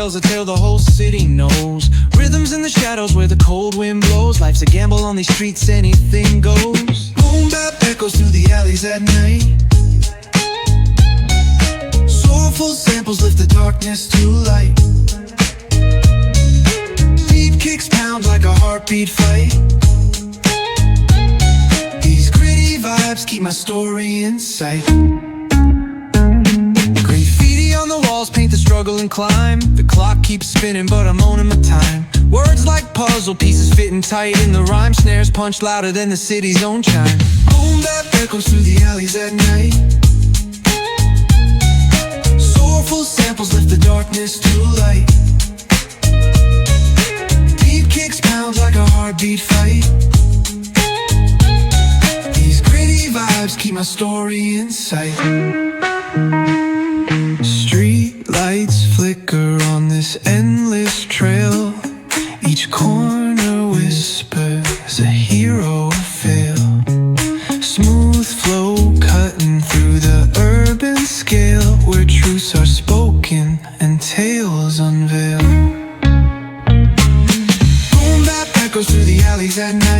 tells a tale the whole city knows. Rhythms in the shadows where the cold wind blows. Life's a gamble on these streets, anything goes. Boom bap echoes through the alleys at night. Soulful samples lift the darkness to light. Beat kicks pound like a heartbeat fight. These gritty vibes keep my story in sight. Graffiti on the walls paint the struggle and climb. The clock keeps spinning but I'm owning my time. Words like puzzle pieces fitting tight in the rhyme. Snares punch louder than the city's own chime. Boom bap echoes through the alleys at night. Soulful samples lift the darkness to light. Beat kicks pound like a heartbeat fight. These gritty vibes keep my story in sight. Street lights flicker on this endless trail. Each corner whispers a hero fail. Smooth flow cutting through the urban scale, where truths are spoken and tales unveil. Boom bap echoes through the alleys at night.